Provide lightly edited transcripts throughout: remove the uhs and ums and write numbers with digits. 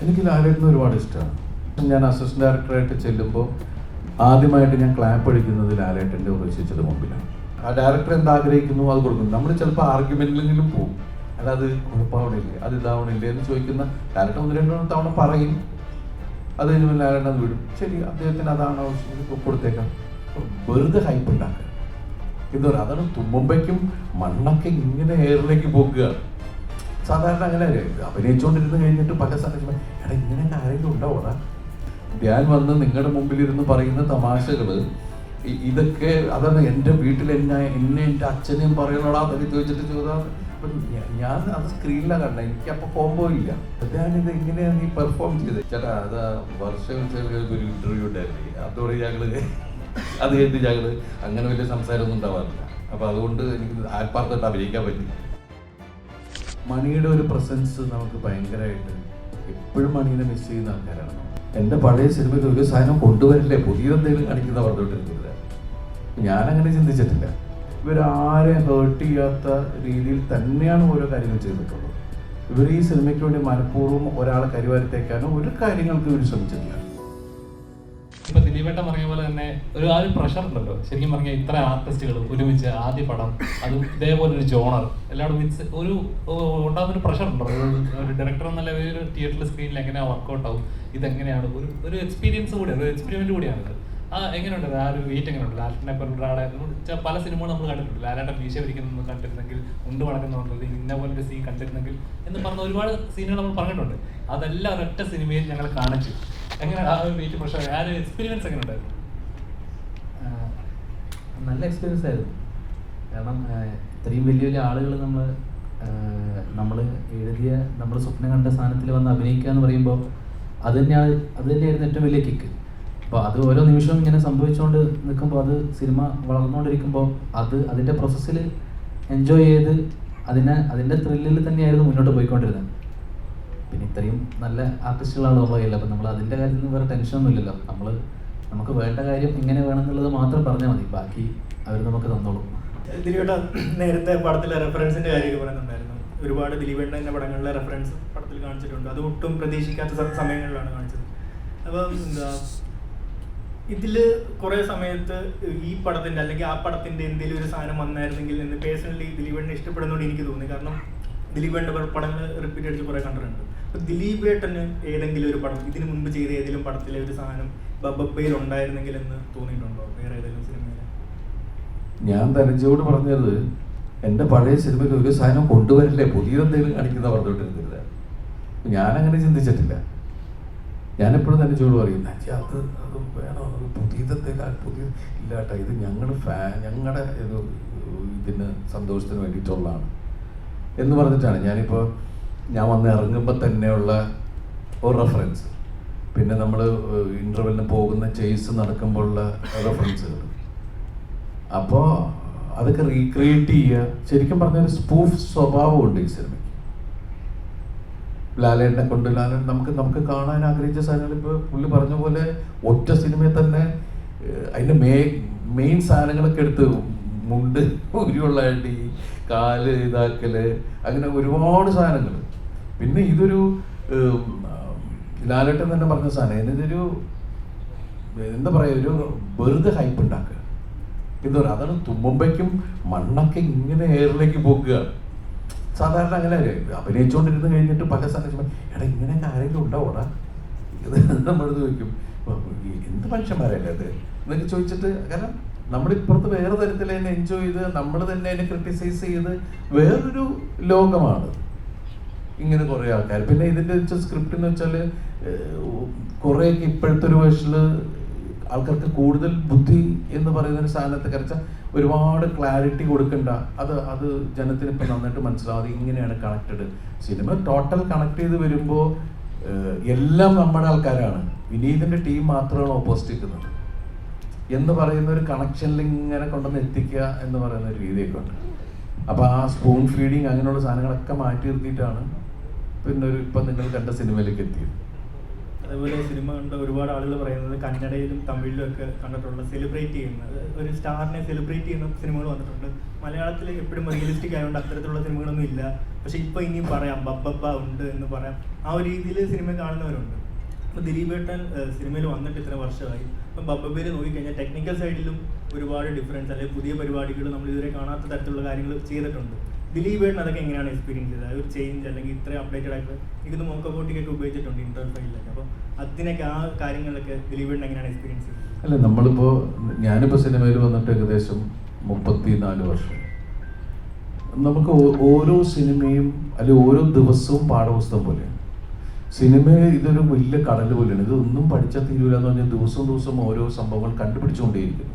എനിക്ക് ലാലേട്ടനെ ഒരുപാട് ഇഷ്ടമാണ്. ഞാൻ അസിസ്റ്റന്റ് ഡയറക്ടറായിട്ട് ചെല്ലുമ്പോൾ ആദ്യമായിട്ട് ഞാൻ ക്ലാപ്പ് അടിക്കുന്നത് ലാലേട്ടൻ്റെ ഉറച്ചിച്ചത് മുമ്പിലാണ്. ആ ഡയറക്ടർ എന്താഗ്രഹിക്കുന്നു അത് കൊടുക്കുന്നു. നമ്മൾ ചിലപ്പോൾ ആർഗ്യുമെന്റിലെങ്കിലും പോകും, അല്ലാതെ കുഴപ്പമാവണില്ലേ, അത് ഇതാവണില്ലേ എന്ന് ചോദിക്കുന്ന ലാലേട്ടൻ 1-2 തവണ പറയും. അത് കഴിഞ്ഞാൽ ലാലേട്ടൻ അത് വിടും. ശരി, അദ്ദേഹത്തിന് അതാണ് ആവശ്യം, കൊടുത്തേക്കാം. വെറുതെ ഹൈപ്പ് ഉണ്ടാക്കുക എന്താ പറയുക, അതാണ് തുമ്മുമ്പയ്ക്കും മണ്ണൊക്കെ ഇങ്ങനെ എയറിലേക്ക് പോകുക. സാധാരണ അങ്ങനെ അഭിനയിച്ചുകൊണ്ടിരുന്ന് കഴിഞ്ഞിട്ട് പല സ്ഥലത്തും എടാ ഇങ്ങനെ ആരെങ്കിലും ഉണ്ടാവോടാ. ഞാൻ വന്ന് നിങ്ങളുടെ മുമ്പിലിരുന്ന് പറയുന്ന തമാശകൾ ഇതൊക്കെ അതാണ് എൻ്റെ വീട്ടിൽ എന്നെ എൻ്റെ അച്ഛനെയും പറയണോടാ അതൊക്കെ ചോദിച്ചിട്ട് ചോദിച്ചാൽ ഞാൻ അത് സ്ക്രീനിലാണ് കണ്ടത്. എനിക്ക് അപ്പോൾ കോംബോ ഇല്ല. ഞാനിത് എങ്ങനെയാണ് നീ പെർഫോം ചെയ്തത് ചേട്ടാ. അത് വർഷം ഒരു ഇൻ്റർവ്യൂ ഉണ്ടായിരുന്നു, അതോടെ ഞങ്ങള് അത് കഴിഞ്ഞ് ഞങ്ങള് അങ്ങനെ വലിയ സംസാരമൊന്നും ഉണ്ടാവാറില്ല. അപ്പോൾ അതുകൊണ്ട് എനിക്ക് ആത്മാർത്ഥമായിട്ട് അഭിനയിക്കാൻ പറ്റി. മണിയുടെ ഒരു പ്രസൻസ് നമുക്ക് ഭയങ്കരമായിട്ട് എപ്പോഴും മണീനെ മിസ് ചെയ്യുന്ന ആൾക്കാരാണ്. എൻ്റെ പഴയ സിനിമയിൽ ഒരു സാധനം കൊണ്ടുവരില്ലേ, പുതിയതെന്തെങ്കിലും കാണിക്കുന്ന പറഞ്ഞുകൊണ്ടിരുന്നില്ല. ഞാനങ്ങനെ ചിന്തിച്ചിട്ടില്ല. ഇവരാരെ ഹേർട്ട് ചെയ്യാത്ത രീതിയിൽ തന്നെയാണ് ഓരോ കാര്യങ്ങൾ ചെയ്തിട്ടുള്ളത്. ഇവർ ഈ സിനിമയ്ക്ക് വേണ്ടി മനഃപൂർവ്വം ഒരാളെ കരിവാരത്തേക്കാനോ ഒരു കാര്യങ്ങൾക്ക് ഇവർ ശ്രമിച്ചിട്ടില്ല. ഇപ്പൊ ദിലീപേട്ടൻ പറഞ്ഞ പോലെ തന്നെ ആ ഒരു പ്രഷർ ഉണ്ടല്ലോ. ശരിക്കും പറഞ്ഞാൽ ഇത്ര ആർട്ടിസ്റ്റുകൾ ഒരുമിച്ച് ആദ്യ പടം, അതും ഇതേപോലെ ഒരു ജോണർ എല്ലാവരും മീൻസ് ഉണ്ടാകുന്നൊരു പ്രഷർ ഉണ്ടോ? ഒരു ഡയറക്ടർ എന്നല്ല ഒരു തിയേറ്ററിൽ സ്ക്രീനിൽ എങ്ങനെയാണ് വർക്കൗട്ട് ആവും, ഇതെങ്ങനെയാണ് ഒരു എക്സ്പീരിയൻസ് കൂടിയാണ്, ഒരു എക്സ്പെരിമെന്റ് കൂടിയാണിത്. എങ്ങനെയുണ്ട് ആ ഒരു വെയിറ്റ് എങ്ങനെയുണ്ട്? ലാലേട്ടനെ പോലെ ഒരാളെ പല സിനിമകളും നമ്മൾ കണ്ടിട്ടുണ്ട്. ലാലേട്ടൻ വീശ പിരിക്കുന്നത് കണ്ടിരുന്നെങ്കിൽ, മുണ്ട് മടക്കുന്നുണ്ട്, ഇന്ന പോലെ ഒരു സീൻ കണ്ടിരുന്നെങ്കിൽ എന്ന് പറഞ്ഞ ഒരുപാട് സീനുകൾ നമ്മൾ പറഞ്ഞിട്ടുണ്ട്. അതെല്ലാം ഒരൊറ്റ സിനിമയിൽ ഞങ്ങൾ കാണിച്ചു. എങ്ങനെയാണ് ആ ഒരു വെയിറ്റ് പ്രഷർ, ആ ഒരു എക്സ്പീരിയൻസ് എങ്ങനെ ഉണ്ടായിരുന്നു? നല്ല എക്സ്പീരിയൻസ് ആയിരുന്നു. കാരണം ഇത്രയും വലിയ വലിയ ആളുകൾ നമ്മൾ എഴുതിയ നമ്മൾ സ്വപ്നം കണ്ട സ്ഥാനത്തിൽ വന്ന് അഭിനയിക്കുക എന്ന് പറയുമ്പോൾ അത് തന്നെയായിരുന്നു ഏറ്റവും വലിയ കിക്ക്. അപ്പോൾ അത് ഓരോ നിമിഷവും ഇങ്ങനെ സംഭവിച്ചുകൊണ്ട് നിൽക്കുമ്പോൾ, അത് സിനിമ വളർന്നുകൊണ്ടിരിക്കുമ്പോൾ അതിൻ്റെ പ്രോസസ്സിൽ എൻജോയ് ചെയ്ത് അതിൻ്റെ ത്രില്ലിൽ തന്നെയായിരുന്നു മുന്നോട്ട് പോയിക്കൊണ്ടിരുന്നത്. പിന്നെ ഇത്രയും നല്ല ആർട്ടിസ്റ്റുകളാണ് നമ്മൾ കയ്യിൽ. അപ്പം നമ്മൾ അതിൻ്റെ കാര്യത്തിൽ വേറെ ടെൻഷനൊന്നും ഇല്ലല്ലോ. നമുക്ക് വേണ്ട കാര്യം എങ്ങനെ വേണമെന്നുള്ളത് മാത്രം പറഞ്ഞാൽ മതി, ബാക്കി അവർ നമുക്ക് തന്നോളും. ദിലീപേട്ട നേരത്തെ പടത്തിലെ റെഫറൻസിൻ്റെ കാര്യമൊക്കെ പറയുന്നുണ്ടായിരുന്നു. ഒരുപാട് ദിലീപേട്ടൻ്റെ പടങ്ങളിലെ റെഫറൻസ് പടത്തിൽ കാണിച്ചിട്ടുണ്ട്. അത് ഒട്ടും പ്രതീക്ഷിക്കാത്ത സമയങ്ങളിലാണ് കാണിച്ചത്. അപ്പം ഇതിൽ കുറേ സമയത്ത് ഈ പടത്തിൻ്റെ അല്ലെങ്കിൽ ആ പടത്തിൻ്റെ എന്തെങ്കിലും ഒരു സാധനം വന്നായിരുന്നെങ്കിൽ എന്ന് പേഴ്സണലി ദിലീപേട്ടനെ ഇഷ്ടപ്പെടുന്നതുകൊണ്ട് എനിക്ക് തോന്നി. കാരണം ദിലീപേട്ടൻ്റെ പടങ്ങൾ റിപ്പീറ്റ് അടിച്ച് കുറേ കണ്ടിട്ടുണ്ട്. അപ്പോൾ ദിലീപേട്ടന് ഏതെങ്കിലും ഒരു പടം ഇതിനു മുൻപ് ചെയ്ത ഏതെങ്കിലും പടത്തിലെ ഒരു സാധനം ബബ്ബയിൽ ഉണ്ടായിരുന്നെങ്കിൽ എന്ന് തോന്നിയിട്ടുണ്ടോ വേറെ ഏതെങ്കിലും സിനിമയിൽ? ഞാൻ ധനഞ്ജയോട് പറഞ്ഞത് എൻ്റെ പഴയ സിനിമയിൽ ഒരു സാധനം കൊണ്ടുവരില്ലേ, പുതിയതെന്തെങ്കിലും കാണിക്കുന്ന പറഞ്ഞുകൊണ്ടിരുന്നില്ല. ഞാനങ്ങനെ ചിന്തിച്ചിട്ടില്ല. ഞാനെപ്പോഴും ധനഞ്ജയോട് പറയും, അത് വേണോ, പുതിയ ഇല്ലാട്ടോ, ഇത് ഞങ്ങളുടെ ഒരു ഇതിന് സന്തോഷത്തിന് വേണ്ടിയിട്ടുള്ളതാണ് എന്ന് പറഞ്ഞിട്ടാണ്. ഞാൻ വന്ന് ഇറങ്ങുമ്പോൾ തന്നെയുള്ള ഒരു റെഫറൻസ്, പിന്നെ നമ്മൾ ഇൻ്റർവെല്ലിന് പോകുന്ന ചേസ് നടക്കുമ്പോഴുള്ള റെഫറൻസുകൾ, അപ്പോൾ അതൊക്കെ റീക്രിയേറ്റ് ചെയ്യുക. ശരിക്കും പറഞ്ഞൊരു സ്പൂഫ് സ്വഭാവമുണ്ട് ഈ സിനിമയ്ക്ക്. ലാലേട്ടനെ കൊണ്ട് നമുക്ക് കാണാൻ ആഗ്രഹിച്ച സാധനങ്ങൾ ഇപ്പോൾ പുള്ളി പറഞ്ഞ പോലെ ഒറ്റ സിനിമയിൽ തന്നെ അതിൻ്റെ മെയിൻ സാധനങ്ങളൊക്കെ എടുത്ത് മുണ്ട് ഉരുള്ള അടി, കാല് ഇതാക്കല്, അങ്ങനെ ഒരുപാട് സാധനങ്ങൾ. പിന്നെ ഇതൊരു ലാലേട്ടൻ തന്നെ പറഞ്ഞ സാധനം, ഇതൊരു എന്താ പറയുക, ഒരു വെറുതെ ഹൈപ്പ് ഉണ്ടാക്കുക എന്താ പറയുക, അതാണ് തുമ്മുമ്പയ്ക്കും മണ്ണൊക്കെ ഇങ്ങനെ എയറിലേക്ക് പോകുക. സാധാരണ അങ്ങനെ അഭിനയിച്ചുകൊണ്ടിരുന്ന് കഴിഞ്ഞിട്ട് പല സ്ഥലത്തും എടാ ഇങ്ങനെയൊക്കെ ആരെങ്കിലും ഉണ്ടാവോടാ, ഇത് നമ്മളത് ചോദിക്കും, എന്ത് മനുഷ്യന്മാരല്ലേ അത് എന്നൊക്കെ ചോദിച്ചിട്ട്. കാരണം നമ്മളിപ്പുറത്ത് വേറെ തരത്തിൽ അതിനെ എൻജോയ് ചെയ്ത് നമ്മൾ തന്നെ അതിനെ ക്രിട്ടിസൈസ് ചെയ്ത് വേറൊരു ലോകമാണ് ഇങ്ങനെ കുറേ ആൾക്കാർ. പിന്നെ ഇതിൻ്റെ സ്ക്രിപ്റ്റ് എന്ന് വെച്ചാൽ കുറേയൊക്കെ ഇപ്പോഴത്തെ ഒരു വേർഷനിൽ ആൾക്കാർക്ക് കൂടുതൽ ബുദ്ധി എന്ന് പറയുന്ന ഒരു സാധനത്തെ കരച്ചാൽ ഒരുപാട് ക്ലാരിറ്റി കൊടുക്കണ്ട, അത് ജനത്തിന് ഇപ്പം നന്നായിട്ട് മനസ്സിലാവാതെ ഇങ്ങനെയാണ് കണക്റ്റഡ്. സിനിമ ടോട്ടൽ കണക്ട് ചെയ്ത് വരുമ്പോൾ എല്ലാം നമ്മുടെ ആൾക്കാരാണ്, വിനീതിൻ്റെ ടീം മാത്രമാണ് ഓപ്പോസിറ്റ് നിൽക്കുന്നത് എന്ന് പറയുന്ന ഒരു കണക്ഷനിൽ ഇങ്ങനെ കൊണ്ടുവന്ന് എത്തിക്കുക എന്ന് പറയുന്ന ഒരു രീതിയൊക്കെ ഉണ്ട്. അപ്പോൾ ആ സ്പൂൺ ഫീഡിങ് അങ്ങനെയുള്ള സാധനങ്ങളൊക്കെ മാറ്റി നിർത്തിയിട്ടാണ് പിന്നെ ഇപ്പം നിങ്ങൾ കണ്ട സിനിമയിലേക്ക് എത്തിയത്. അതേപോലെ സിനിമ കണ്ട ഒരുപാട് ആളുകൾ പറയുന്നത് കന്നഡയിലും തമിഴിലും ഒക്കെ കണ്ടിട്ടുള്ള സെലിബ്രേറ്റ് ചെയ്യുന്നത്, ഒരു സ്റ്റാറിനെ സെലിബ്രേറ്റ് ചെയ്യുന്ന സിനിമകൾ വന്നിട്ടുണ്ട്. മലയാളത്തിൽ എപ്പോഴും റിയലിസ്റ്റിക് ആയതുകൊണ്ട് അത്തരത്തിലുള്ള സിനിമകളൊന്നും ഇല്ല. പക്ഷെ ഇപ്പോൾ ഇനിയും പറയാം ബബ്ബബ്ബ ഉണ്ട് എന്ന് പറയാം, ആ ഒരു രീതിയിൽ സിനിമ കാണുന്നവരുണ്ട്. അപ്പോൾ ദിലീപേട്ടൻ സിനിമയിൽ വന്നിട്ട് ഇത്ര വർഷമായി. ഇപ്പം ബബ്ബബ്ബയിൽ നോക്കിക്കഴിഞ്ഞാൽ ടെക്നിക്കൽ സൈഡിലും ഒരുപാട് ഡിഫറൻസ്, അല്ലെങ്കിൽ പുതിയ പരിപാടികൾ നമ്മൾ ഇതുവരെ കാണാത്ത തരത്തിലുള്ള കാര്യങ്ങൾ ചെയ്തിട്ടുണ്ട്. ദിലീപേട്ടൻ അതൊക്കെ എങ്ങനെയാണ് എക്സ്പീരിയൻസ് ചെയ്തത്? ഒരു ചേഞ്ച് അല്ലെങ്കിൽ ഇത്രയും അപ്ഡേറ്റഡ് ആയിട്ട് എനിക്കിത് മോക്കോട്ടിക്കൊക്കെ ഉപയോഗിച്ചിട്ടുണ്ട് ഇന്റർഫൈലൊക്കെ. അപ്പോൾ അതിനൊക്കെ ആ കാര്യങ്ങളിലൊക്കെ ദിലീപേട്ടൻ എങ്ങനെയാണ് എക്സ്പീരിയൻസ് ചെയ്തത്? അല്ല, ഞാനിപ്പോൾ സിനിമയിൽ വന്നിട്ട് ഏകദേശം 34 വർഷം. നമുക്ക് ഓരോ സിനിമയും അല്ലെങ്കിൽ ഓരോ ദിവസവും പാഠപുസ്തകം പോലെയാണ്. സിനിമ ഇതൊരു വലിയ കടൽ പോലെയാണ്. ഇതൊന്നും പഠിച്ചാൽ തീരൂല എന്ന് പറഞ്ഞാൽ ദിവസം ഓരോ സംഭവങ്ങൾ കണ്ടുപിടിച്ചുകൊണ്ടേയിരിക്കുന്നു.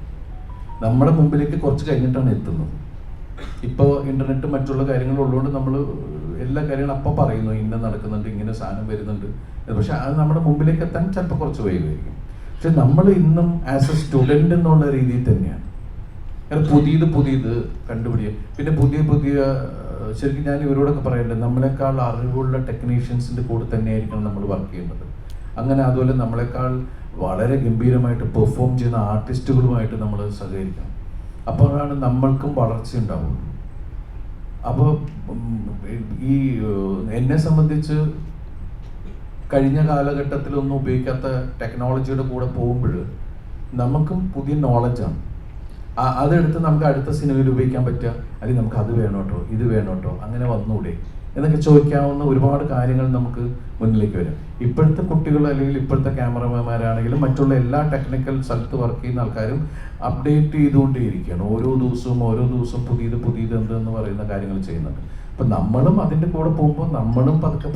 നമ്മുടെ മുമ്പിലേക്ക് കുറച്ച് കഴിഞ്ഞിട്ടാണ് എത്തുന്നത്. ഇപ്പോൾ ഇൻ്റർനെറ്റ് മറ്റുള്ള കാര്യങ്ങളുള്ളതുകൊണ്ട് നമ്മൾ എല്ലാ കാര്യങ്ങളും അപ്പം പറയുന്നു, ഇന്ന നടക്കുന്നുണ്ട്, ഇങ്ങനെ സാധനം വരുന്നുണ്ട്. പക്ഷെ അത് നമ്മുടെ മുമ്പിലേക്ക് എത്താൻ ചിലപ്പോൾ കുറച്ച് വൈകുമായിരിക്കും. പക്ഷെ നമ്മൾ ഇന്നും ആസ് എ സ്റ്റുഡൻ്റ് എന്നുള്ള രീതിയിൽ തന്നെയാണ്. പുതിയത് കണ്ടുപിടിക്കുക. പിന്നെ പുതിയ ശരിക്കും ഞാൻ ഇവരോടൊക്കെ പറയേണ്ടത്, നമ്മളെക്കാൾ അറിവുള്ള ടെക്നീഷ്യൻസിൻ്റെ കൂടെ തന്നെയായിരിക്കണം നമ്മൾ വർക്ക് ചെയ്യേണ്ടത്. അങ്ങനെ അതുപോലെ നമ്മളെക്കാൾ വളരെ ഗംഭീരമായിട്ട് പെർഫോം ചെയ്യുന്ന ആർട്ടിസ്റ്റുകളുമായിട്ട് നമ്മൾ സഹകരിക്കണം. അപ്പോഴാണ് നമ്മൾക്കും വളർച്ച ഉണ്ടാവുള്ളൂ. അപ്പോൾ ഈ എന്നെ സംബന്ധിച്ച് കഴിഞ്ഞ കാലഘട്ടത്തിലൊന്നും ഉപയോഗിക്കാത്ത ടെക്നോളജിയുടെ കൂടെ പോകുമ്പോൾ നമുക്കും പുതിയ നോളജാണ്. അതെടുത്ത് നമുക്ക് അടുത്ത സിനിമയിൽ ഉപയോഗിക്കാൻ പറ്റുക, അല്ലെങ്കിൽ നമുക്ക് അത് വേണം കേട്ടോ, ഇത് വേണം കേട്ടോ, അങ്ങനെ വന്നൂടെ എന്നൊക്കെ ചോദിക്കാവുന്ന ഒരുപാട് കാര്യങ്ങൾ നമുക്ക് മുന്നിലേക്ക് വരും. ഇപ്പോഴത്തെ കുട്ടികൾ അല്ലെങ്കിൽ ഇപ്പോഴത്തെ ക്യാമറമാന്മാരാണെങ്കിലും മറ്റുള്ള എല്ലാ ടെക്നിക്കൽ സ്ഥലത്ത് വർക്ക് ചെയ്യുന്ന ആൾക്കാരും അപ്ഡേറ്റ് ചെയ്തുകൊണ്ടേയിരിക്കുകയാണ്. ഓരോ ദിവസവും പുതിയത് എന്തെന്ന് പറയുന്ന കാര്യങ്ങൾ ചെയ്യുന്നുണ്ട്. അപ്പം നമ്മളും അതിൻ്റെ കൂടെ പോകുമ്പോൾ നമ്മളും പതുക്കെ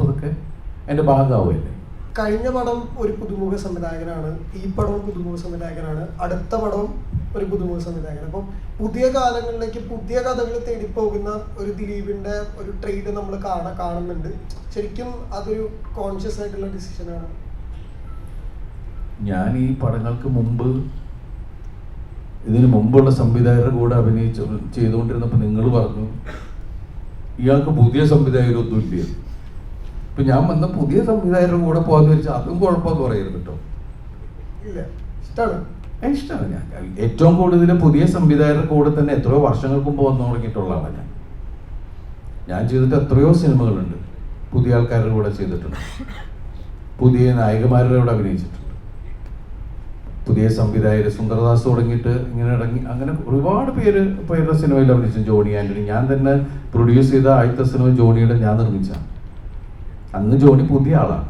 അതിൻ്റെ ഭാഗമാവുമല്ലേ. കഴിഞ്ഞ പടം ഒരു പുതുമുഖ സംവിധായകനാണ്, ഈ പടവും പുതുമുഖ സംവിധായകനാണ്, അടുത്ത പടവും ഒരു പുതുമുഖ സംവിധായകൻ. അപ്പം പുതിയ കാലങ്ങളിലേക്ക് പുതിയ കഥകൾ തേടിപ്പോകുന്ന ഒരു ദിലീപിന്റെ ഒരു ട്രേഡ് നമ്മൾ കാണുന്നുണ്ട്. ശരിക്കും അതൊരു കോൺഷ്യസ് ആയിട്ടുള്ള ഡിസിഷനാണ്. ഞാൻ ഈ പടങ്ങൾക്ക് ഇതിനു മുമ്പുള്ള സംവിധായകരുടെ കൂടെ ചെയ്തുകൊണ്ടിരുന്നപ്പോൾ നിങ്ങൾ പറഞ്ഞു ഇയാൾക്ക് പുതിയ സംവിധായകരൊന്നും ഇല്ല. ഇപ്പൊ ഞാൻ വന്ന പുതിയ സംവിധായകരുടെ കൂടെ പോകാന്ന് വെച്ചാൽ അതും കുഴപ്പമൊന്നും പറയരുത് കേട്ടോ. ഇല്ല, ഇഷ്ടമാണ്. ഞാൻ ഏറ്റവും കൂടുതൽ പുതിയ സംവിധായകരുടെ കൂടെ തന്നെ എത്രയോ വർഷങ്ങൾക്ക് മുമ്പ് വന്നു തുടങ്ങിയിട്ടുള്ള ആളാണ് ഞാൻ ചെയ്തിട്ട് എത്രയോ സിനിമകളുണ്ട്. പുതിയ ആൾക്കാരുടെ കൂടെ ചെയ്തിട്ടുണ്ട്, പുതിയ നായികമാരുടെ കൂടെ അഭിനയിച്ചിട്ടുണ്ട്, പുതിയ സംവിധായകർ സുന്ദർദാസ് തുടങ്ങിയിട്ട് അങ്ങനെ ഒരുപാട് പേരുടെ സിനിമയിൽ അഭിനയിച്ചു. ജോണി ആന്റണി, ഞാൻ തന്നെ പ്രൊഡ്യൂസ് ചെയ്ത ആദ്യത്തെ സിനിമ ജോണിയുടെ ഞാൻ നിർമ്മിച്ചാണ്. അന്ന് ജോണി പുതിയ ആളാണ്.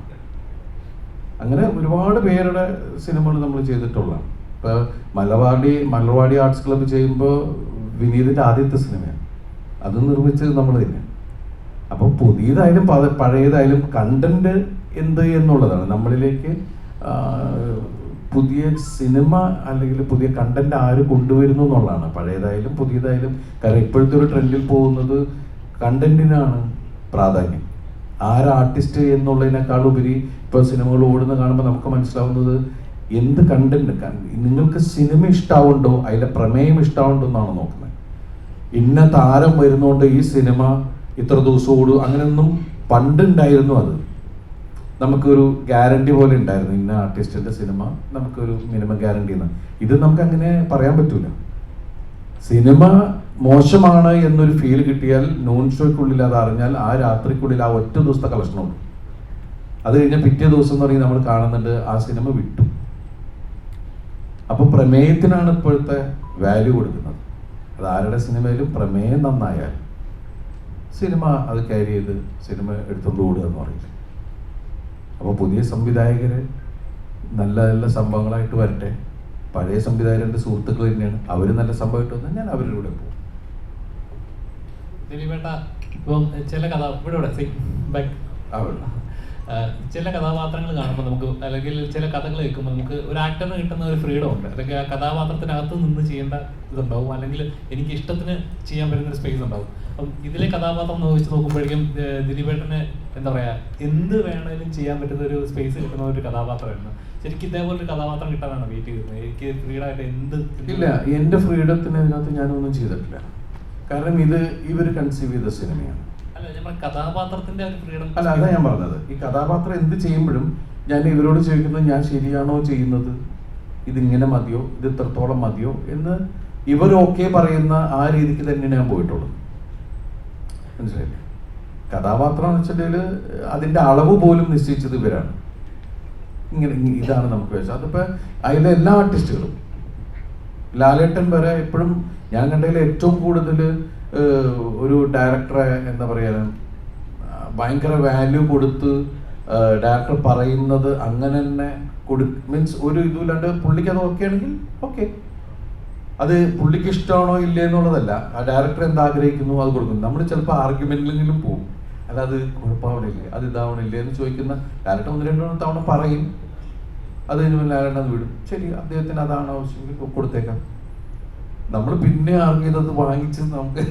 അങ്ങനെ ഒരുപാട് പേരുടെ സിനിമകൾ നമ്മൾ ചെയ്തിട്ടുള്ളതാണ്. ഇപ്പോൾ മലർവാടി ആർട്സ് ക്ലബ്ബ് ചെയ്യുമ്പോൾ വിനീതിൻ്റെ ആദ്യത്തെ സിനിമയാണ്, അത് നിർമ്മിച്ചത് നമ്മൾ തന്നെയാണ്. അപ്പോൾ പുതിയതായാലും പഴയതായാലും കണ്ടന്റ് എന്ത് എന്നുള്ളതാണ് നമ്മളിലേക്ക് പുതിയ സിനിമ അല്ലെങ്കിൽ പുതിയ കണ്ടന്റ് ആര് കൊണ്ടുവരുന്നു എന്നുള്ളതാണ്. പഴയതായാലും പുതിയതായാലും. കാരണം ഇപ്പോഴത്തെ ഒരു ട്രെൻഡിൽ പോകുന്നത് കണ്ടന്റിനാണ് പ്രാധാന്യം. ആർട്ടിസ്റ്റ് എന്നുള്ളതിനേക്കാൾ ഉപരി ഇപ്പോൾ സിനിമകൾ ഓടുന്ന കാണുമ്പോൾ നമുക്ക് മനസ്സിലാവുന്നത് എന്ത് കണ്ടന്റ്, നിങ്ങൾക്ക് സിനിമ ഇഷ്ടമാവുണ്ടോ, അതിലെ പ്രമേയം ഇഷ്ടമാവുണ്ടോ എന്നാണ് നോക്കുന്നത്. ഇന്ന താരം വരുന്നോണ്ട് ഈ സിനിമ ഇത്ര ദിവസം ഓടും അങ്ങനെയൊന്നും പണ്ടുണ്ടായിരുന്നു. അത് നമുക്കൊരു ഗ്യാരണ്ടി പോലെ ഉണ്ടായിരുന്നു, ഇന്ന ആർട്ടിസ്റ്റിന്റെ സിനിമ നമുക്കൊരു മിനിമം ഗ്യാരണ്ടി എന്ന്. ഇത് നമുക്ക് അങ്ങനെ പറയാൻ പറ്റൂല. സിനിമ മോശമാണ് എന്നൊരു ഫീൽ കിട്ടിയാൽ നോൺ ഷോയ്ക്കുള്ളിൽ അത് അറിഞ്ഞാൽ ആ രാത്രിക്കുള്ളിൽ ആ ഒറ്റ ദിവസത്തെ കളക്ഷനുണ്ട്. അത് കഴിഞ്ഞാൽ പിറ്റേ ദിവസം എന്ന് പറഞ്ഞാൽ നമ്മൾ കാണുന്നുണ്ട് ആ സിനിമ വിട്ടു. അപ്പൊ പ്രമേയത്തിനാണ് ഇപ്പോഴത്തെ വാല്യൂ കൊടുക്കുന്നത്. അത് ആരുടെ സിനിമയിലും പ്രമേയം നന്നായാൽ സിനിമ അത് ക്യാരി ചെയ്ത് സിനിമ എടുത്തുകൊണ്ട് ഓടുക എന്ന് പറയില്ല. അപ്പോൾ പുതിയ സംവിധായകര് നല്ല നല്ല സംഭവങ്ങളായിട്ട് വരട്ടെ. പഴയ സംവിധായകരുടെ സുഹൃത്തുക്കൾ തന്നെയാണ്, അവർ നല്ല സംഭവമായിട്ട് വന്നാൽ ഞാൻ അവരുടെ കൂടെ പോകും. ദിലീപേട്ട ഇപ്പം ചില ചില കഥാപാത്രങ്ങൾ കാണുമ്പോൾ നമുക്ക്, അല്ലെങ്കിൽ ചില കഥകൾ കേൾക്കുമ്പോൾ നമുക്ക് ഒരു ആക്ടറിന് കിട്ടുന്ന ഒരു ഫ്രീഡം ഉണ്ട്. അല്ലെങ്കിൽ ആ കഥാപാത്രത്തിനകത്ത് നിന്ന് ചെയ്യേണ്ട ഇതുണ്ടാവും, അല്ലെങ്കിൽ എനിക്ക് ഇഷ്ടത്തിന് ചെയ്യാൻ പറ്റുന്ന ഒരു സ്പേസ് ഉണ്ടാവും. അപ്പം ഇതിലെ കഥാപാത്രം വെച്ച് നോക്കുമ്പോഴേക്കും ദിലീപേട്ടന് എന്താ പറയാ, എന്ത് വേണേലും ചെയ്യാൻ പറ്റുന്ന ഒരു സ്പേസ് കിട്ടുന്ന ഒരു കഥാപാത്രമായിരുന്നു. ശരിക്കും ഇതേപോലെ ഒരു കഥാപാത്രം കിട്ടാനാണ് വെയിറ്റ് ചെയ്തിരുന്നത്. എനിക്ക് ഫ്രീഡമായിട്ട് ഇല്ല, എന്റെ ഫ്രീഡത്തിന് അതിനകത്ത് ഞാനൊന്നും ചെയ്തിട്ടില്ല. കാരണം ഇവർ കൺസീവ് ചെയ്ത സിനിമയാണ്. കഥാപാത്രത്തിന്റെ ഒരു ഫ്രീഡം അല്ല, അതാ ഞാൻ പറഞ്ഞത്. ഈ കഥാപാത്രം എന്ത് ചെയ്യുമ്പോഴും ഞാൻ ഇവരോട് ചോദിക്കുന്നത് ഞാൻ ശരിയാണോ ചെയ്യുന്നത്, ഇതിങ്ങനെ മതിയോ, ഇത് ഇത്രത്തോളം മതിയോ എന്ന് ഇവർ ഓക്കെ പറയുന്ന ആ രീതിക്ക് തന്നെയാണ് ഞാൻ പോയിട്ടുള്ളത്. മനസ്സിലായില്ലേ? കഥാപാത്രം എന്ന് വെച്ചിട്ടുണ്ടെങ്കിൽ അതിൻ്റെ അളവ് പോലും നിശ്ചയിച്ചത് ഇവരാണ്. ഇങ്ങനെ ഇതാണ് നമുക്ക് വെച്ചാൽ അതിപ്പോൾ അതിലെ എല്ലാ ആർട്ടിസ്റ്റുകളും ലാലേട്ടൻ വരെ എപ്പോഴും ഞാൻ കണ്ടതിൽ ഏറ്റവും കൂടുതൽ ഒരു ഡയറക്ടറെ എന്താ പറയുക ഭയങ്കര വാല്യൂ കൊടുത്ത് ഡയറക്ടർ പറയുന്നത് അങ്ങനെ തന്നെ മീൻസ് ഒരു ഇതുമില്ലാണ്ട് പുള്ളിക്ക് അത് ഓക്കെ ആണെങ്കിൽ ഓക്കെ, അത് പുള്ളിക്ക് ഇഷ്ടമാണോ ഇല്ലേ എന്നുള്ളതല്ല, ആ ഡയറക്ടർ എന്താ ആഗ്രഹിക്കുന്നു അത് കൊടുക്കുന്നു. നമ്മൾ ചിലപ്പോൾ ആർഗ്യുമെന്റിലെങ്കിലും പോകും, അല്ല അത് കുഴപ്പമാവണില്ലേ, അത് ഇതാവണില്ലേ എന്ന് ചോദിക്കുന്ന ലാലേട്ടൻ 1-2 തവണ പറയും. അത് കഴിഞ്ഞ് ലാലേട്ടൻ അത് വിടും, ശരി അദ്ദേഹത്തിന് അതാണ് ആവശ്യമെങ്കിൽ കൊടുത്തേക്കാം. നമ്മൾ പിന്നെ ആർഗ്യൂ ചെയ്തത് വാങ്ങിച്ച് നമുക്ക്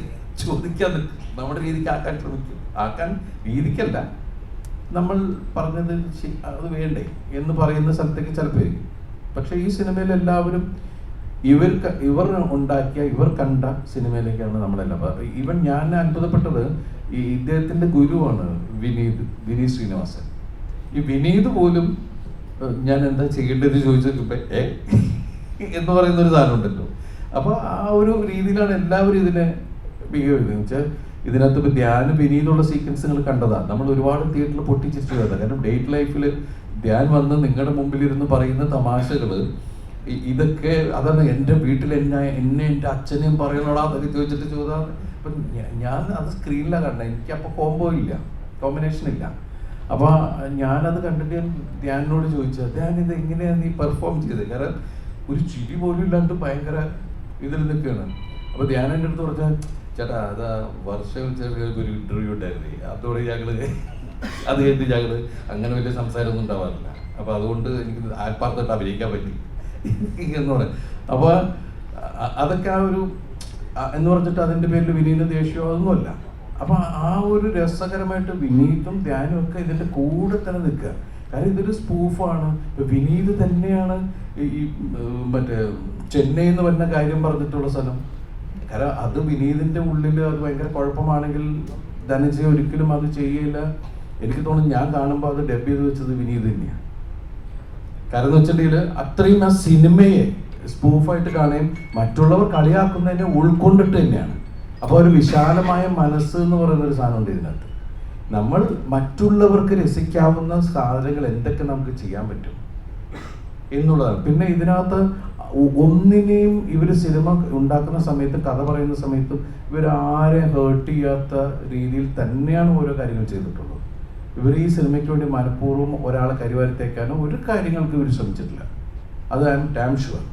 ചോദിക്കാൻ നമ്മുടെ രീതിക്ക് ആക്കാൻ ശ്രമിക്കും. ആക്കാൻ രീതിക്കല്ല, നമ്മൾ പറഞ്ഞത് അത് വേണ്ടേ എന്ന് പറയുന്ന സ്ഥലത്തേക്ക് ചിലപ്പോൾ ഇരിക്കും. പക്ഷെ ഈ സിനിമയിൽ എല്ലാവരും ഇവർ ഉണ്ടാക്കിയ ഇവർ കണ്ട സിനിമയിലേക്കാണ് നമ്മളെല്ലാം. ഈവൻ ഞാൻ അത്ഭുതപ്പെട്ടത് ഈ ഇദ്ദേഹത്തിന്റെ ഗുരുവാണ് വിനീത് ശ്രീനിവാസൻ. ഈ വിനീത് പോലും ഞാൻ എന്താ ചെയ്യേണ്ടത് ചോദിച്ചപ്പോ എന്ന് പറയുന്ന ഒരു സാധനം ഉണ്ടല്ലോ. അപ്പൊ ആ ഒരു രീതിയിലാണ് എല്ലാവരും ഇതിനെ ബിഹേവ് ചെയ്തത്. വെച്ചാൽ ഇതിനകത്ത് ഇപ്പൊ ധ്യാൻ വിനീതുള്ള സീക്വൻസ് നിങ്ങൾ കണ്ടതാണ്. നമ്മൾ ഒരുപാട് തിയേറ്ററിൽ പൊട്ടിച്ചിട്ട് കഥ. കാരണം ഡേറ്റ് ലൈഫിൽ ധ്യാൻ വന്ന് നിങ്ങളുടെ മുമ്പിലിരുന്ന് പറയുന്ന തമാശകള് ഇതൊക്കെ അതാണ്. എൻ്റെ വീട്ടിൽ എന്നെ എൻ്റെ അച്ഛനെയും പറയണോടാ അതൊക്കെ ചോദിച്ചിട്ട് ചോദിച്ചാൽ ഇപ്പം ഞാൻ അത് സ്ക്രീനിലാണ് കണ്ടത്. എനിക്ക് അപ്പോൾ കോമ്പിനേഷൻ ഇല്ല. അപ്പൊ ഞാനത് കണ്ടിട്ട് ധ്യാനോട് ചോദിച്ചത്, ധ്യാൻ ഇത് എങ്ങനെയാണ് നീ പെർഫോം ചെയ്തത്? കാരണം ഒരു ചിരി പോലും ഇല്ലാണ്ട് ഭയങ്കര ഇതിൽ നിൽക്കുകയാണ്. അപ്പൊ ധ്യാൻ എൻ്റെ അടുത്ത് പറഞ്ഞാൽ, ചേട്ടാ അത് വർഷം ഒരു ഇന്റർവ്യൂ ഉണ്ടായിരുന്നേ, അതോടെ ഞങ്ങള് അത് കഴിഞ്ഞ് ഞങ്ങള് അങ്ങനെ വലിയ സംസാരമൊന്നും ഉണ്ടാവാറില്ല. അപ്പൊ അതുകൊണ്ട് എനിക്ക് ആത്മാർത്ഥമായിട്ട് അഭിനയിക്കാൻ പറ്റി എന്നോട്. അപ്പൊ അതൊക്കെ ആ ഒരു എന്ന് പറഞ്ഞിട്ട് അതിന്റെ പേരിൽ വിനീത ദേഷ്യമോ അതൊന്നുമല്ല. അപ്പൊ ആ ഒരു രസകരമായിട്ട് വിനീതും ധ്യാനും ഒക്കെ ഇതിന്റെ കൂടെ തന്നെ നിൽക്കുക. കാരണം ഇതൊരു സ്പൂഫാണ്. ഇപ്പൊ വിനീത് തന്നെയാണ് ഈ മറ്റേ ചെന്നൈ എന്ന് പറഞ്ഞ കാര്യം പറഞ്ഞിട്ടുള്ള സ്ഥലം. കാരണം അത് വിനീതിന്റെ ഉള്ളിൽ അത് ഭയങ്കര കുഴപ്പമാണെങ്കിൽ ധനഞ്ജയ ഒരിക്കലും അത് ചെയ്യില്ല. എനിക്ക് തോന്നുന്നു ഞാൻ കാണുമ്പോൾ അത് ഡബ് ചെയ്ത് വെച്ചത് വിനീത് തന്നെയാണ്. കാരണം എന്ന് വെച്ചിട്ടുണ്ടെങ്കിൽ അത്രയും ആ സിനിമയെ സ്പൂഫായിട്ട് കാണുകയും മറ്റുള്ളവർ കളിയാക്കുന്നതിനെ ഉൾക്കൊണ്ടിട്ട് തന്നെയാണ്. അപ്പോൾ ഒരു വിശാലമായ മനസ്സ് എന്ന് പറയുന്ന ഒരു സാധനമുണ്ട് ഇതിനകത്ത്. നമ്മൾ മറ്റുള്ളവർക്ക് രസിക്കാവുന്ന സാധനങ്ങൾ എന്തൊക്കെ നമുക്ക് ചെയ്യാൻ പറ്റും എന്നുള്ളതാണ്. പിന്നെ ഇതിനകത്ത് ഒന്നിനെയും ഇവർ സിനിമ ഉണ്ടാക്കുന്ന സമയത്തും കഥ പറയുന്ന സമയത്തും ഇവരാരെ ഹേർട്ട് ചെയ്യാത്ത രീതിയിൽ തന്നെയാണ് ഓരോ കാര്യങ്ങൾ ചെയ്തിട്ടുള്ളത്. ഇവർ ഈ സിനിമയ്ക്ക് വേണ്ടി മനഃപൂർവ്വം ഒരാളെ കരിവാരത്തേക്കാനോ ഒരു കാര്യങ്ങൾക്ക് ഇവർ ശ്രമിച്ചിട്ടില്ല. അത് ഐ എം ഡാം ഷുവർ.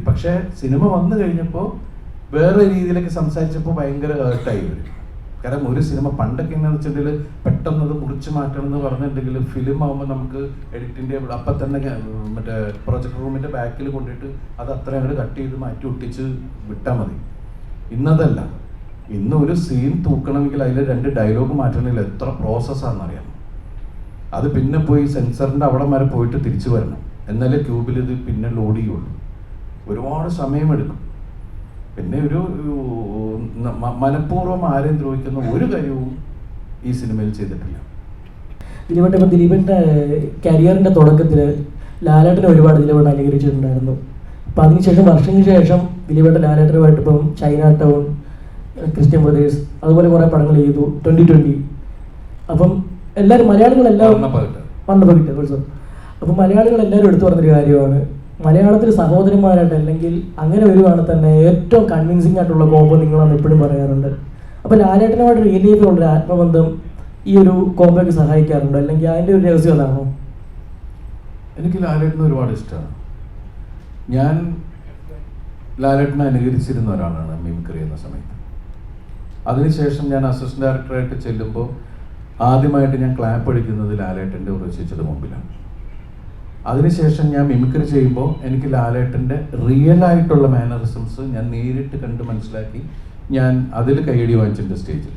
പക്ഷേ സിനിമ വന്നു കഴിഞ്ഞപ്പോൾ വേറെ രീതിയിലൊക്കെ സംസാരിച്ചപ്പോൾ ഭയങ്കര ഹേർട്ടായി ഇവർ. കാരണം ഒരു സിനിമ പണ്ടൊക്കെ എന്നു വെച്ചിട്ടുണ്ടെങ്കിൽ പെട്ടെന്ന് അത് മുറിച്ച് മാറ്റണം എന്ന് പറഞ്ഞിട്ടുണ്ടെങ്കിൽ ഫിലിം ആകുമ്പോൾ നമുക്ക് എഡിറ്റിൻ്റെ അപ്പം തന്നെ മറ്റേ പ്രൊജക്ടർ റൂമിൻ്റെ ബാക്കിൽ കൊണ്ടിട്ട് അത് അത്ര അങ്ങോട്ട് കട്ട് ചെയ്ത് മാറ്റി ഒട്ടിച്ച് വിട്ടാൽ മതി. ഇന്നതല്ല. ഇന്ന് ഒരു സീൻ തൂക്കണമെങ്കിൽ അതിൽ 2 ഡയലോഗ് മാറ്റണമെങ്കിൽ എത്ര പ്രോസസ്സാണെന്നറിയാം. അത് പിന്നെ പോയി സെൻസറിൻ്റെ അവിടെ വരെ പോയിട്ട് തിരിച്ചു വരണം, എന്നാലേ ക്യൂബിൽ ഇത് പിന്നെ ലോഡ് ചെയ്യുള്ളൂ. ഒരുപാട് സമയമെടുക്കും. പിന്നെ ഒരു മനഃപൂർവ്വം ആരെയും ദ്രോഹിക്കുന്ന ഒരു കാര്യവും ഈ സിനിമയിൽ ചെയ്തിട്ടില്ല. ദിലീപേട്ട ഇപ്പം ദിലീപേട്ടൻ്റെ കരിയറിൻ്റെ തുടക്കത്തിൽ ലാലേട്ടനെ ഒരുപാട് ദിലീപേട്ടൻ അനുകരിച്ചിട്ടുണ്ടായിരുന്നു. അപ്പം അതിനുശേഷം വർഷങ്ങൾക്ക് ശേഷം ദിലീപേട്ടൻ ലാലേട്ടനുമായിട്ട് ഇപ്പം ചൈന ടൗൺ, ക്രിസ്ത്യൻ ബ്രദേഴ്സ് അതുപോലെ കുറേ പടങ്ങൾ ചെയ്തു. 2020. അപ്പം എല്ലാവരും മലയാളികളെല്ലാം വന്നപ്പോൾ അപ്പം മലയാളികളെല്ലാവരും എടുത്തു പറഞ്ഞൊരു കാര്യമാണ്, മലയാളത്തിൽ സഹോദരന്മാരായിട്ട് അല്ലെങ്കിൽ അങ്ങനെ വരുവാണെങ്കിൽ തന്നെ ഏറ്റവും കൺവിൻസിങ് ആയിട്ടുള്ള കോംബോ നിങ്ങളാണ് എപ്പോഴും പറയാറുണ്ട്. അപ്പോൾ ലാലേട്ടനുമായിട്ട് റിയൽ ലൈഫിലുള്ളൊരു ആത്മബന്ധം ഈ ഒരു കോംബോയ്ക്ക് സഹായിക്കാറുണ്ട്, അല്ലെങ്കിൽ അതിൻ്റെ ഒരു രഹസ്യം അതാണോ? എനിക്ക് ലാലേട്ടനെ ഒരുപാട് ഇഷ്ടമാണ്. ഞാൻ ലാലേട്ടനെ അനുകരിച്ചിരുന്ന ഒരാളാണ് മിമിക്രി എന്ന സമയത്ത്. അതിനുശേഷം ഞാൻ അസിസ്റ്റന്റ് ഡയറക്ടറായിട്ട് ചെല്ലുമ്പോൾ ആദ്യമായിട്ട് ഞാൻ ക്ലാപ്പ് അടിക്കുന്നത് ലാലേട്ടൻ്റെ ഉറച്ചിച്ചത് മുമ്പിലാണ്. അതിനുശേഷം ഞാൻ മിമിക്രി ചെയ്യുമ്പോൾ എനിക്ക് ലാലേട്ടൻ്റെ റിയൽ ആയിട്ടുള്ള മാനറിസംസ് ഞാൻ നേരിട്ട് കണ്ട് മനസ്സിലാക്കി ഞാൻ അതിൽ കൈയടി വാങ്ങിച്ചിട്ടുണ്ട് സ്റ്റേജിൽ.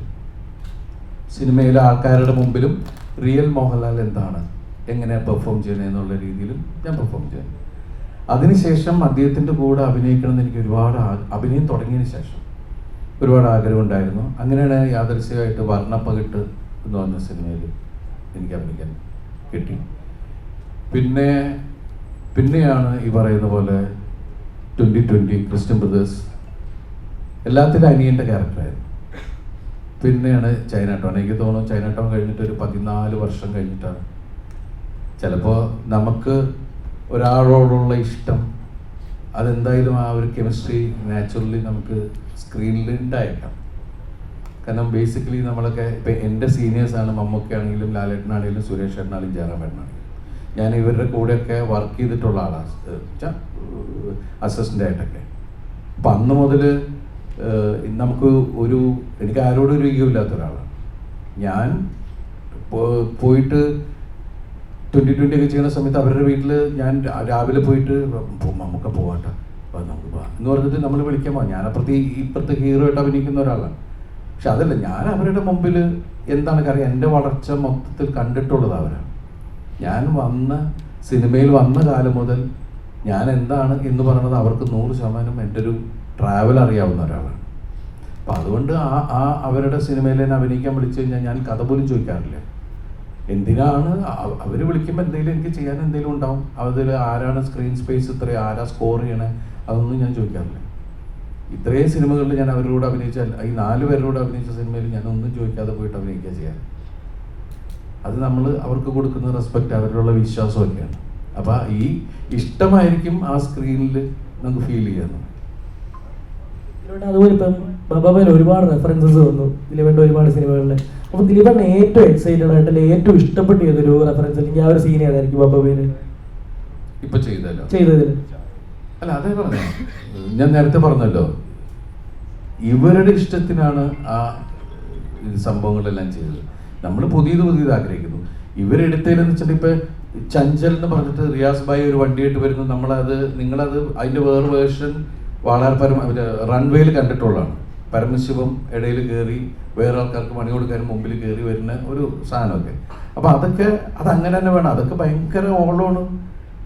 സിനിമയിലെ ആൾക്കാരുടെ മുമ്പിലും റിയൽ മോഹൻലാൽ എന്താണ്, എങ്ങനെ പെർഫോം ചെയ്യണേ എന്നുള്ള രീതിയിലും ഞാൻ പെർഫോം ചെയ്യുന്നു. അതിനുശേഷം അദ്ദേഹത്തിൻ്റെ കൂടെ അഭിനയിക്കണമെന്ന് എനിക്ക് ഒരുപാട് അഭിനയം തുടങ്ങിയതിന് ശേഷം ഒരുപാട് ആഗ്രഹമുണ്ടായിരുന്നു. അങ്ങനെയാണ് യാദൃശ്ചികമായിട്ട് വർണ്ണപ്പകിട്ട് എന്ന് പറഞ്ഞ സിനിമയിൽ എനിക്ക് അഭിനയിക്കാൻ കിട്ടി. പിന്നെയാണ് ഈ പറയുന്ന പോലെ 2020 ക്രിസ്ത്യൻ ബ്രദേഴ്സ് എല്ലാത്തിലും അനിയൻ്റെ ക്യാരക്ടറായിരുന്നു. പിന്നെയാണ് ചൈന ടൗൺ. എനിക്ക് തോന്നുന്നു ചൈന ടൗൺ കഴിഞ്ഞിട്ട് ഒരു 14 വർഷം കഴിഞ്ഞിട്ടാണ് ചിലപ്പോൾ നമുക്ക് ഒരാളോടുള്ള ഇഷ്ടം അതെന്തായാലും ആ ഒരു കെമിസ്ട്രി നാച്ചുറലി നമുക്ക് സ്ക്രീനിൽ ഉണ്ടായേക്കാം. കാരണം ബേസിക്കലി നമ്മളൊക്കെ ഇപ്പം എൻ്റെ സീനിയേഴ്സാണ്, മമ്മൂക്കയാണെങ്കിലും ലാലേട്ടനാണെങ്കിലും സുരേഷ് ഏട്ടനാണെങ്കിലും ജയറാമേട്ടനാണെങ്കിലും. ഞാൻ ഇവരുടെ കൂടെയൊക്കെ വർക്ക് ചെയ്തിട്ടുള്ള ആളാണ്, അസിസ്റ്റൻ്റായിട്ടൊക്കെ. അപ്പം അന്ന് മുതൽ നമുക്ക് എനിക്ക് ആരോടും ഒരു ഈഗോ ഇല്ലാത്ത ഒരാളാണ് ഞാൻ. പോയിട്ട് 2020 ഒക്കെ ചെയ്യുന്ന സമയത്ത് അവരുടെ വീട്ടിൽ ഞാൻ രാവിലെ പോയിട്ട് നമുക്ക് പോവാട്ടോ നമുക്ക് പോവാം എന്ന് പറഞ്ഞിട്ട് നമ്മൾ വിളിക്കാൻ പോകാം. ഞാനപ്പുറത്ത് ഇപ്പുറത്തെ ഹീറോ ആയിട്ട് അഭിനയിക്കുന്ന ഒരാളാണ്. പക്ഷെ അതല്ല, ഞാൻ അവരുടെ മുമ്പിൽ എന്താണ് കാര്യം, എൻ്റെ വളർച്ച മൊത്തത്തിൽ കണ്ടിട്ടുള്ളത് അവരാണ്. ഞാൻ സിനിമയിൽ വന്ന കാലം മുതൽ ഞാൻ എന്താണ് എന്ന് പറയുന്നത് അവർക്ക് 100% എൻ്റെ ഒരു ട്രാവൽ അറിയാവുന്ന ഒരാളാണ്. അപ്പം അതുകൊണ്ട് അവരുടെ സിനിമയിൽ തന്നെ അഭിനയിക്കാൻ വിളിച്ചു കഴിഞ്ഞാൽ ഞാൻ കഥ പോലും ചോദിക്കാറില്ല. എന്തിനാണ് അവർ വിളിക്കുമ്പോൾ എന്തെങ്കിലും എനിക്ക് ചെയ്യാൻ എന്തെങ്കിലും ഉണ്ടാവും. അതിൽ ആരാണ് സ്ക്രീൻ സ്പേസ് ഇത്രയും, ആരാ സ്കോർ ചെയ്യണേ, അതൊന്നും ഞാൻ ചോദിക്കാറില്ല. ഇത്രയും സിനിമകളിൽ ഞാൻ അവരോട് അഭിനയിച്ചാൽ ഈ 4 പേരോട് അഭിനയിച്ച സിനിമയിൽ ഞാൻ ഒന്നും ചോദിക്കാതെ പോയിട്ട് അഭിനയിക്കുക ചെയ്യാൻ. അത് നമ്മൾ അവർക്ക് കൊടുക്കുന്ന റെസ്പെക്റ്റ്, അവരോടുള്ള വിശ്വാസമൊക്കെയാണ്. അപ്പം ഈ ഇഷ്ടമായിരിക്കും ആ സ്ക്രീനിൽ നമുക്ക് ഫീൽ ചെയ്യുന്നത്. അതുപോലെ ഇപ്പം ബബാബയിൽ ഒരുപാട് റെഫറൻസസ് വന്നു ദിലീപേട്ടൻ്റെ ഒരുപാട് സിനിമകളിൽ. അപ്പോൾ ദിലീപേട്ടനെ ഏറ്റവും എക്സൈറ്റഡ് ആയിട്ട് അല്ലെങ്കിൽ ഏറ്റവും ഇഷ്ടപ്പെട്ട ഏതൊരു റെഫറൻസ് അല്ലെങ്കിൽ ആ ഒരു സീൻ ഏതായിരിക്കും ബബാബയിൽ ഇപ്പൊ ചെയ്തതിൽ? അല്ല, അതേ പറഞ്ഞു, ഞാൻ നേരത്തെ പറഞ്ഞല്ലോ, ഇവരുടെ ഇഷ്ടത്തിനാണ് ആ സംഭവങ്ങളെല്ലാം ചെയ്തത്. നമ്മൾ പുതിയത് ആഗ്രഹിക്കുന്നു. ഇവരെടുത്തതിലെന്ന് വെച്ചിട്ടുണ്ടെങ്കിൽ ഇപ്പൊ ചഞ്ചൽ എന്ന് പറഞ്ഞിട്ട് റിയാസ് ഭായി ഒരു വണ്ടിയായിട്ട് വരുന്നു. നിങ്ങളത് അതിന്റെ വേറെ വേർഷൻ വളരെ റൺവേയിൽ കണ്ടിട്ടുള്ളതാണ്. പരമശിവം ഇടയിൽ കയറി വേറെ ആൾക്കാർക്ക് പണി കൊടുക്കാനും മുമ്പിൽ കയറി വരുന്ന ഒരു സാധനമൊക്കെ. അപ്പൊ അതങ്ങനെ തന്നെ വേണം. അതൊക്കെ ഭയങ്കര ഓളമാണ്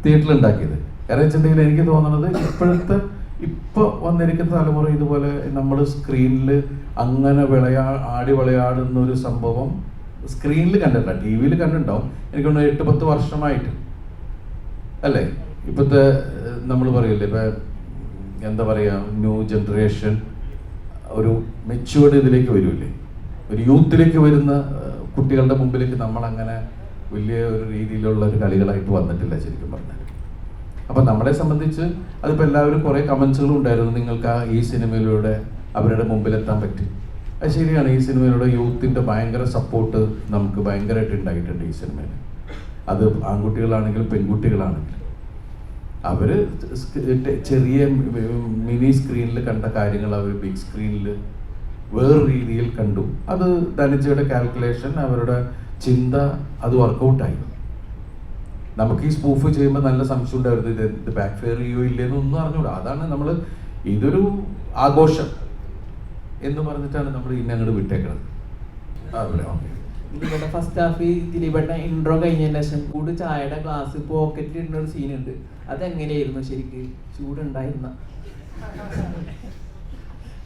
തിയേറ്ററിൽ ഉണ്ടാക്കിയത്. കാരണം വെച്ചിട്ടുണ്ടെങ്കിൽ എനിക്ക് തോന്നുന്നത് ഇപ്പോൾ വന്നിരിക്കുന്ന തലമുറ ഇതുപോലെ നമ്മൾ സ്ക്രീനിൽ അങ്ങനെ ആടി വിളയാടുന്ന ഒരു സംഭവം സ്ക്രീനിൽ കണ്ടിട്ടില്ല, ടി വിയിൽ കണ്ടിട്ടുണ്ടാവും. എനിക്ക് തോന്നുന്നു 8-10 വർഷമായിട്ട് അല്ലേ. ഇപ്പോഴത്തെ നമ്മൾ പറയില്ലേ, ഇപ്പം എന്താ പറയുക, ന്യൂ ജനറേഷൻ ഒരു മെച്യൂർഡ് ഇതിലേക്ക് വരില്ലേ, ഒരു യൂത്തിലേക്ക് വരുന്ന കുട്ടികളുടെ മുമ്പിലേക്ക് നമ്മളങ്ങനെ വലിയ ഒരു രീതിയിലുള്ള ഒരു കളികളായിട്ട് വന്നിട്ടില്ല ശരിക്കും പറഞ്ഞാൽ. അപ്പം നമ്മളെ സംബന്ധിച്ച് അതിപ്പോൾ എല്ലാവരും കുറേ കമൻസുകളും ഉണ്ടായിരുന്നു, നിങ്ങൾക്ക് ഈ സിനിമയിലൂടെ അവരുടെ മുമ്പിലെത്താൻ പറ്റി. അത് ശരിയാണ്, ഈ സിനിമയിലൂടെ യൂത്തിൻ്റെ ഭയങ്കര സപ്പോർട്ട് നമുക്ക് ഭയങ്കരമായിട്ട് ഉണ്ടായിട്ടുണ്ട് ഈ സിനിമയിൽ. അത് ആൺകുട്ടികളാണെങ്കിലും പെൺകുട്ടികളാണെങ്കിലും അവർ ചെറിയ മിനി സ്ക്രീനിൽ കണ്ട കാര്യങ്ങൾ അവർ ബിഗ് സ്ക്രീനിൽ വേറെ രീതിയിൽ കണ്ടു. അത് ധനജയുടെ കാൽക്കുലേഷൻ, അവരുടെ ചിന്ത, അത് വർക്കൗട്ടായി. നമുക്ക് ഈ സ്പൂഫ് ചെയ്യുമ്പോൾ നല്ല സംശയം ഉണ്ടായിരുന്നു, ഇത് ബാക്ക് ഫെയർ ചെയ്യോ ഇല്ലേന്ന് ഒന്നും അറിഞ്ഞൂടാ. അതാണ് നമ്മൾ ഇതൊരു ആഘോഷം എന്ന് പറഞ്ഞിട്ടാണ് നമ്മൾ ഇന്നെ അങ്ങോട്ട് വിട്ടേക്കുന്നത്. ദിലീപേട്ട ഫസ്റ്റ് ഹാഫ് ദിലീപേട്ട ഇൻട്രോ കഴിഞ്ഞതിന് ശേഷം കൂടി ചായയുടെ ഗ്ലാസ് പോക്കറ്റിൽ ഇടുന്ന ഒരു സീനുണ്ട്. അതെങ്ങനെയായിരുന്നു ശരിക്ക്? ചൂടുണ്ടായിരുന്ന?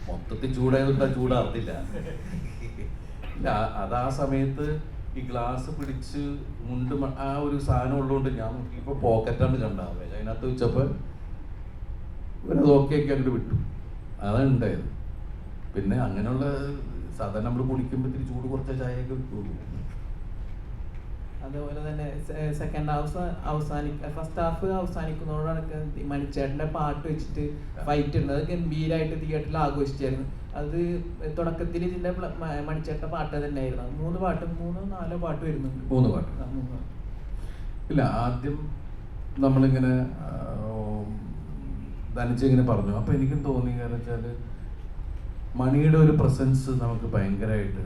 മൊത്തത്തിൽ ചൂടാറില്ല. അത് ആ സമയത്ത് ഈ ഗ്ലാസ് പിടിച്ച് മുണ്ട് ആ ഒരു സാധനം ഉള്ളതുകൊണ്ട് ഞാൻ നോക്കിയപ്പോൾ പോക്കറ്റാണ് കണ്ടാവേ. അതിനകത്ത് വെച്ചപ്പോൾ ഇവരത് ഓക്കെയൊക്കെ അങ്ങോട്ട് വിട്ടു. അതാണ് ഉണ്ടായത്. പിന്നെ അങ്ങനെയുള്ള സാധാരണ നമ്മൾ കുടിക്കുമ്പോൾ ഇത്തിരി ചൂട് കുറച്ച ചായയൊക്കെ വിട്ടുള്ളൂ. അതുപോലെ തന്നെ സെക്കൻഡ് ഹാഫ് ഫസ്റ്റ് ഹാഫ് അവസാനിക്കുന്നതോടാണ് മണിച്ചേട്ടൻ്റെ പാട്ട് വെച്ചിട്ട് ഫൈറ്റ് ഉണ്ട്. അത് ഗംഭീരമായിട്ട് തിയേറ്ററിൽ ആഘോഷിച്ചായിരുന്നു. അത് തുടക്കത്തിൽ ഇതിൻ്റെ മണിച്ചേട്ടൻ്റെ പാട്ട് തന്നെയായിരുന്നു. 3 പാട്ട് വരുന്നുണ്ട്. 3 പാട്ട് ഇല്ല. ആദ്യം നമ്മളിങ്ങനെ ധനിച്ചിങ്ങനെ പറഞ്ഞു. അപ്പോൾ എനിക്കും തോന്നി, കാരണം വെച്ചാൽ മണിയുടെ ഒരു പ്രസൻസ് നമുക്ക് ഭയങ്കരമായിട്ട്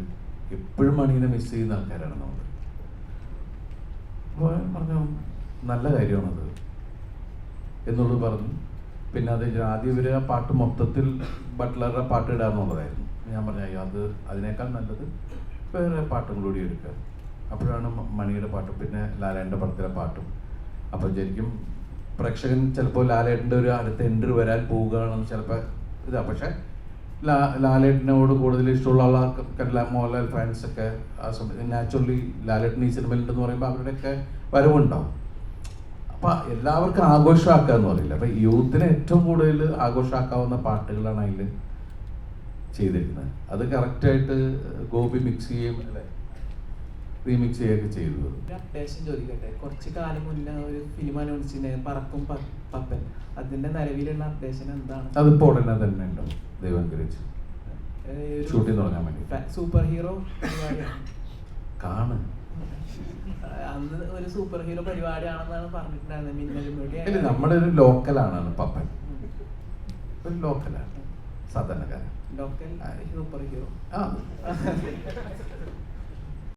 എപ്പോഴും മണീനെ മിസ് ചെയ്യുന്ന ആൾക്കാരാണ് നമ്മൾ. അപ്പോൾ പറഞ്ഞു നല്ല കാര്യമാണത് എന്നുള്ളത് പറഞ്ഞു. പിന്നെ അത് ആദ്യം ഇവർ ആ പാട്ട് മൊത്തത്തിൽ ബട്ട്ലറുടെ പാട്ട് ഇടാന്നുള്ളതായിരുന്നു. ഞാൻ പറഞ്ഞു അത് അതിനേക്കാൾ നല്ലത് വേറെ പാട്ടും കൂടി എടുക്കുക. അപ്പോഴാണ് മണിയുടെ പാട്ടും പിന്നെ ലാലേട്ടൻ്റെ പടത്തിലെ പാട്ടും. അപ്പോൾ ശരിക്കും പ്രേക്ഷകൻ ചിലപ്പോൾ ലാലേട്ടൻ്റെ ഒരു അടുത്ത എൻട്രി വരാൻ പോവുകയാണെന്ന് ചിലപ്പോൾ ഇതാ. പക്ഷേ ലാലേട്ടനോട് കൂടുതൽ ഇഷ്ടമുള്ള ആൾക്കാർക്ക് മോഹൻലാൽ ഫാൻസൊക്കെ ആ സമയത്ത് നാച്ചുറലി ലാലേട്ടൻ ഈ സിനിമയിലുണ്ടെന്ന് പറയുമ്പോൾ അവരുടെയൊക്കെ വരവുണ്ടാവും. അപ്പം എല്ലാവർക്കും ആഘോഷമാക്കുക എന്ന് പറയില്ല. അപ്പം യൂത്തിനെ ഏറ്റവും കൂടുതൽ ആഘോഷമാക്കാവുന്ന പാട്ടുകളാണ് അതിൽ ചെയ്തിരിക്കുന്നത്. അത് കറക്റ്റായിട്ട് ഗോപി മിക്സ് ചെയ്യുകയും അല്ലേ റീമിക്സ് ചെയ്യുകയൊക്കെ ചെയ്തു. ഒരു അപ്ഡേഷൻ ചോദിക്കട്ടെ, കുറച്ച് കാലം മുന്നേ ഒരു ഫിലിം അനൗൺസിന് പറക്കും പപ്പൻ, അതിന്റെ നിലവിലുള്ള അപ്ഡേഷൻ എന്താണ്? അതിപ്പോൾ ഉടനെ തന്നെ ഉണ്ടാവും, ദൈവം അനുഗ്രഹിച്ചു. ഷൂട്ടിംഗ് തുടങ്ങാൻ വേണ്ടി. സൂപ്പർ ഹീറോ പരിപാടിയാണ് കാണും. അന്ന് ഒരു സൂപ്പർ ഹീറോ പരിപാടിയാണെന്നാണ് പറഞ്ഞിട്ടുണ്ടായിരുന്നത്. ഇല്ല, നമ്മുടെ ഒരു ലോക്കലാണ് പപ്പൻ. ഒരു ലോക്കലാണ്, സാധാരണക്കാരൻ. Local super hero. ആ